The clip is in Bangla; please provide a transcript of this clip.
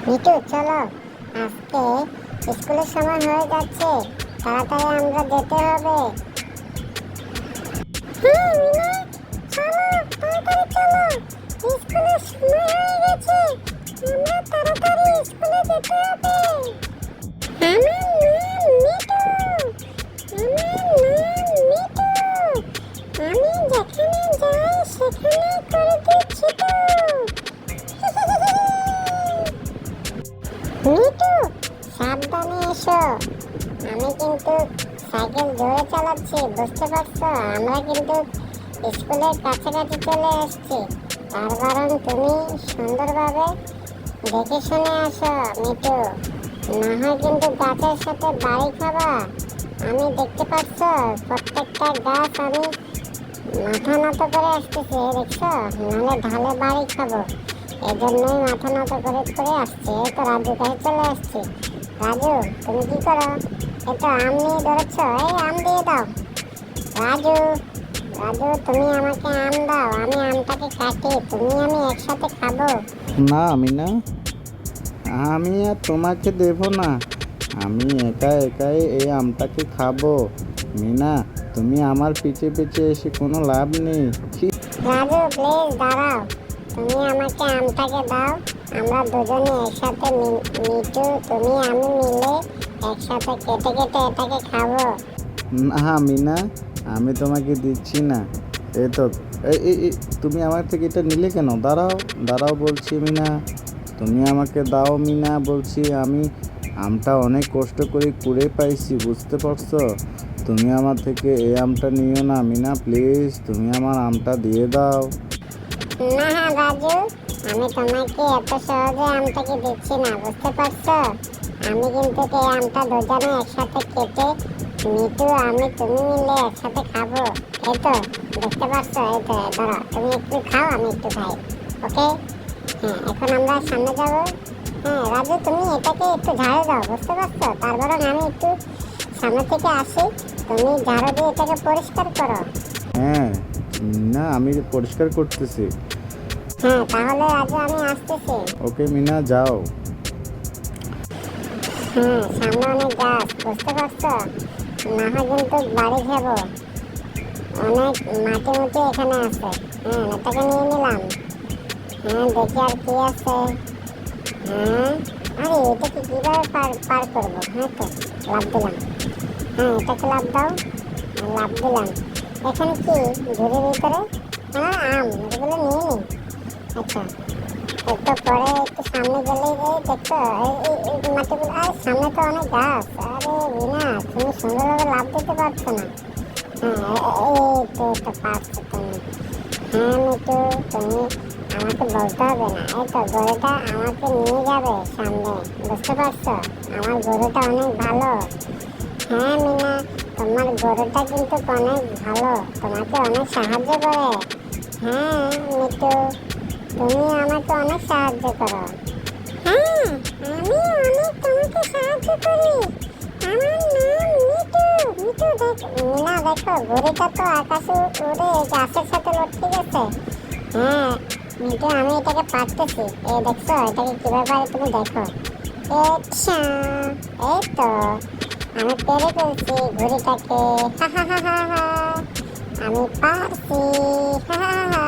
মিঠু চলো, আজকে স্কুলের সময় হয়ে যাচ্ছে, তাড়াতাড়ি আমরা যেতে হবে। হ্যাঁ মিনা, চলো তাড়াতাড়ি চলো, স্কুলের সময় হয়ে গেছে, আমরা তাড়াতাড়ি স্কুলে যেতে হবে। আমার নাম মিঠু, আমি যেখানে যাই সেখানে করে দিচ্ছি তো। মিঠু সাবধানে এসো, আমি কিন্তু সাইকেল জোরে চালাচ্ছি, বুঝতে পারছো? আমরা কিন্তু স্কুলের কাছাকাছি চলে আসছি, তার কারণ তুমি সুন্দরভাবে দেখে শুনে আসো মিঠু, না হয় কিন্তু গাছের সাথে বাড়ি খাবা। আমি দেখতে পাচ্ছ প্রত্যেকটা গাছ আমি মাথা নত করে আসতেছি, দেখছো? নাহলে ঢালে বাড়ি খাবো, এই জন্যই মাথা নত করে করে আসছে। এই তো রাজু কাছে চলে আসছি। রাজু তুমি কি করো? এই তো আম নিয়ে ধরেছ, এই আম দিয়ে দাও। রাজু, রাজু তুমি আমাকে আম দাও, আমি আমটাকে কাটি, তুমি আমি একসাথে খাবো। না মিনা, আমি আর তোমাকে দেব না, আমি একা একাই এই আমটাকে খাবো। মিনা, তুমি আমার পিছে পিছে এসে কোনো লাভ নেই। রাজু প্লিজ দাঁড়াও, তুমি আমাকে আমটাকে দাও, আমরা দুজনে একসাথে মিঠু তুমি আমি মিলে একসাথে কেটে কেটে এটাকে খাবো। না মিনা, আমি তোমাকে দিচ্ছি না। এই তো, এই তুমি আমার থেকে এটা নিলে কেন? দাঁড়াও দাঁড়াও বলছি মিনা, তুমি আমাকে দাও মিনা বলছি। আমি আমটা অনেক কষ্ট করে কুড়ে পাইছি, বুঝতে পারছো? তুমি আমার থেকে এই আমটা নিও না মিনা, প্লিজ তুমি আমার আমটা দিয়ে দাও। না হ্যাঁ রাজু, আমি তোমাকে এত সহজে আমটাকে দিচ্ছি না, বুঝতে পারছো? আমি কিন্তু এই আমটা দুজনে একসাথে কেটে মিঠু আমি তুমি মিলে একসাথে খাবো। এই তো দেখতে পাচ্ছ, এই তো ধরো তুমি একটু খাও আমি একটু খাই, ওকে? হ্যাঁ এখন আমরা সামনে যাবো। হ্যাঁ রাজু তুমি এটাকে একটু ঝাড়ু দাও, বুঝতে পারছো? তারপর আমি একটু সামনে থেকে আসি, তুমি ঝাড়ু দিয়ে এটাকে পরিষ্কার করো। হ্যাঁ না, আমি পরিষ্কার করতেছি। হ্যাঁ তাহলে রাজু আমি আসতেছি। ওকে মিনা, যাও। হ্যাঁ সামনে অনেক গাছ, বুঝতে পারছো? না হয় কিন্তু বাড়ি যাবো, অনেক মাটি মুটি এখানে আছে। হ্যাঁ এটাকে নিয়ে নিলাম। হ্যাঁ দেখি আর কি আছে। হ্যাঁ আরে এটাকে কিভাবে পার পার করবো? হ্যাঁ তো লাভ দিলাম। হ্যাঁ এটাকে লাভ দাও, লাভ দিলাম। এখানে কি ঝুড়ির ভিতরে? হ্যাঁ আম, এগুলো নিয়ে নিই। আচ্ছা একটু পরে একটু সামনে গেলেই দেখছো এই মাটিগুলো, আর সামনে তো অনেক গাছ। আরে রিনা তুমি সুন্দরভাবে লাভ দিতে পারছো না। হ্যাঁ এই তো এটা পারছো তুমি। হ্যাঁ মিঠু তুমি আমাকে বলতে হবে না, এই তো গরুটা আমাকে নিয়ে যাবে সামনে, বুঝতে পারছো? আমার গরুটা অনেক ভালো। হ্যাঁ মিনা, তোমার গরুটা কিন্তু অনেক ভালো, তোমাকে অনেক সাহায্য করে। হ্যাঁ মিঠু তুমি আমাকে অনেক সাহায্য করো। হ্যাঁ আমি অনেক তোমাকে সাহায্য করি, আমার নাম মিঠু। মিঠু দেখ মিনা, দেখো ঘুড়িটা তো আকাশে উড়ে গাছের সাথে লটকে গেছে। হ্যাঁ মিঠু আমি এটাকে পারতেছি, এই দেখছো এটাকে কিভাবে পারি তুমি দেখো। আচ্ছা এই তো আমি পেরে ফেলছি ঘুড়িটাকে, হা হা হা হা হা, আমি পারছি, হা হা হা।